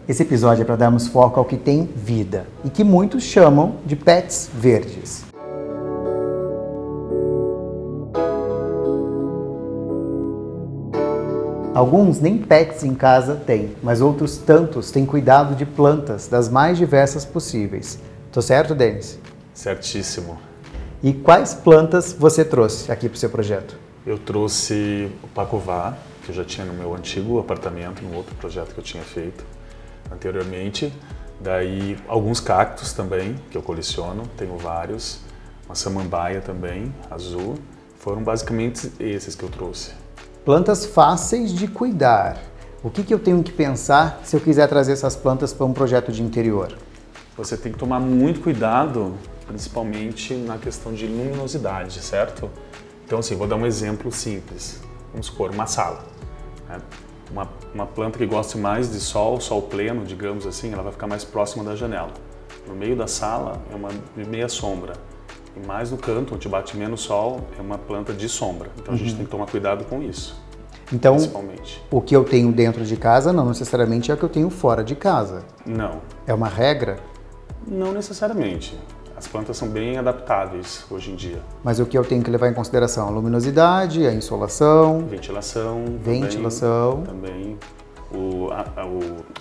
Esse episódio é para darmos foco ao que tem vida e que muitos chamam de pets verdes. Alguns nem pets em casa têm, mas outros tantos têm cuidado de plantas das mais diversas possíveis. Tô certo, Denis? Certíssimo. E quais plantas você trouxe aqui para o seu projeto? Eu trouxe o pacová, que eu já tinha no meu antigo apartamento, no outro projeto que eu tinha feito anteriormente. Daí alguns cactos também, que eu coleciono, tenho vários. Uma samambaia também, azul. Foram basicamente esses que eu trouxe. Plantas fáceis de cuidar. O que eu tenho que pensar se eu quiser trazer essas plantas para um projeto de interior? Você tem que tomar muito cuidado, principalmente na questão de luminosidade, certo? Então, assim, vou dar um exemplo simples. Vamos supor, uma sala. Né? Uma planta que gosta mais de sol pleno, digamos assim, ela vai ficar mais próxima da janela. No meio da sala é uma de meia sombra. E mais no canto, onde bate menos sol, é uma planta de sombra. Então a gente tem que tomar cuidado com isso, então, principalmente. O que eu tenho dentro de casa não necessariamente é o que eu tenho fora de casa. Não. É uma regra? Não necessariamente. As plantas são bem adaptáveis hoje em dia. Mas o que eu tenho que levar em consideração? A luminosidade, a insolação... Ventilação. Também.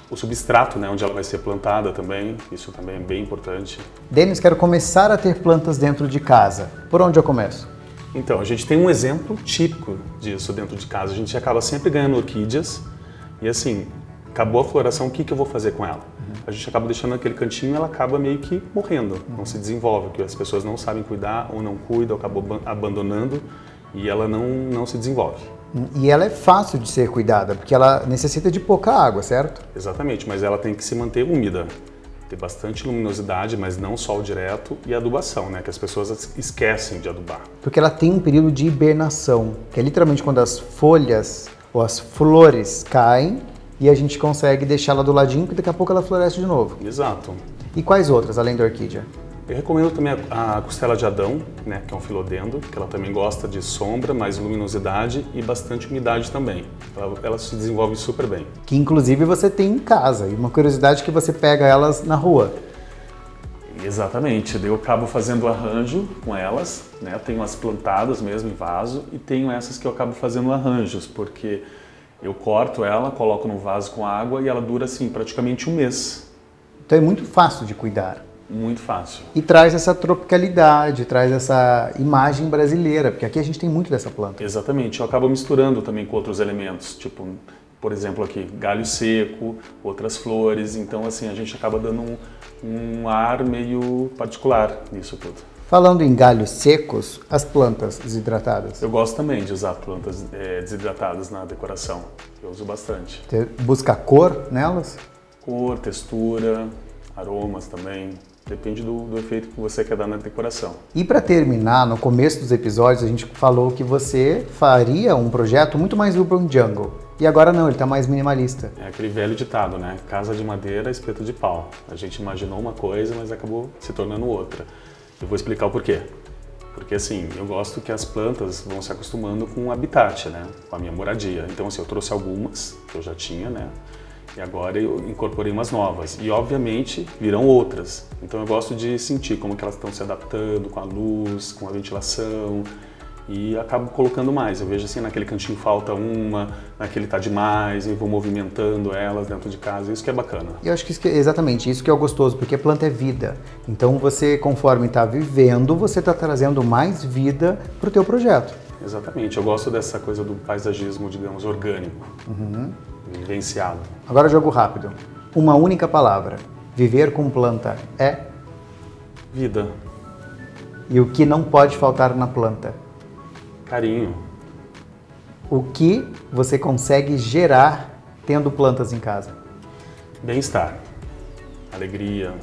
O substrato, né, onde ela vai ser plantada também, isso também é bem importante. Denis, quero começar a ter plantas dentro de casa. Por onde eu começo? Então, a gente tem um exemplo típico disso dentro de casa. A gente acaba sempre ganhando orquídeas e assim, acabou a floração, o que eu vou fazer com ela? A gente acaba deixando naquele cantinho e ela acaba meio que morrendo, não se desenvolve, porque as pessoas não sabem cuidar ou não cuidam, acabam abandonando e ela não se desenvolve. E ela é fácil de ser cuidada, porque ela necessita de pouca água, certo? Exatamente, mas ela tem que se manter úmida, ter bastante luminosidade, mas não sol direto, e adubação, né? Que as pessoas esquecem de adubar. Porque ela tem um período de hibernação, que é literalmente quando as folhas ou as flores caem e a gente consegue deixá-la do ladinho, porque daqui a pouco ela floresce de novo. Exato. E quais outras, além da orquídea? Eu recomendo também a costela de Adão, né, que é um filodendro, que ela também gosta de sombra, mais luminosidade e bastante umidade também. Ela se desenvolve super bem. Que inclusive você tem em casa, e uma curiosidade é que você pega elas na rua. Exatamente, daí eu acabo fazendo arranjo com elas, né, tenho as plantadas mesmo em vaso e tenho essas que eu acabo fazendo arranjos, porque eu corto ela, coloco no vaso com água e ela dura assim praticamente um mês. Então é muito fácil de cuidar. Muito fácil. E traz essa tropicalidade, traz essa imagem brasileira, porque aqui a gente tem muito dessa planta. Exatamente, eu acabo misturando também com outros elementos, tipo, por exemplo aqui, galho seco, outras flores, então assim, a gente acaba dando um ar meio particular nisso tudo. Falando em galhos secos, as plantas desidratadas. Eu gosto também de usar plantas desidratadas na decoração, eu uso bastante. Você busca cor nelas? Cor, textura, aromas também. Depende do efeito que você quer dar na decoração. E para terminar, no começo dos episódios a gente falou que você faria um projeto muito mais urban jungle. E agora não, ele está mais minimalista. É aquele velho ditado, né? Casa de madeira, espeto de pau. A gente imaginou uma coisa, mas acabou se tornando outra. Eu vou explicar o porquê. Porque assim, eu gosto que as plantas vão se acostumando com o habitat, né? Com a minha moradia. Então assim, eu trouxe algumas que eu já tinha, né? E agora eu incorporei umas novas. E, obviamente, virão outras. Então eu gosto de sentir como que elas estão se adaptando com a luz, com a ventilação. E acabo colocando mais. Eu vejo assim, naquele cantinho falta uma, naquele tá demais, e vou movimentando elas dentro de casa. Isso que é bacana. Eu acho que é exatamente isso que é o gostoso, porque a planta é vida. Então você, conforme está vivendo, você está trazendo mais vida para o teu projeto. Exatamente. Eu gosto dessa coisa do paisagismo, digamos, orgânico. Vivenciado. Agora jogo rápido. Uma única palavra. Viver com planta é? Vida. E o que não pode faltar na planta? Carinho. O que você consegue gerar tendo plantas em casa? Bem-estar. Alegria.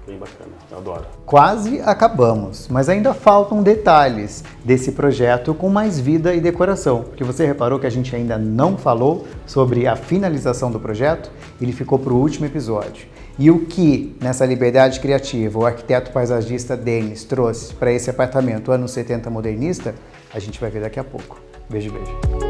Bem bacana. Eu adoro. Quase acabamos, mas ainda faltam detalhes desse projeto com mais vida e decoração. Porque você reparou que a gente ainda não falou sobre a finalização do projeto? Ele ficou para o último episódio. E o que, nessa liberdade criativa, o arquiteto paisagista Denis trouxe para esse apartamento anos 70 modernista, a gente vai ver daqui a pouco. Beijo, beijo.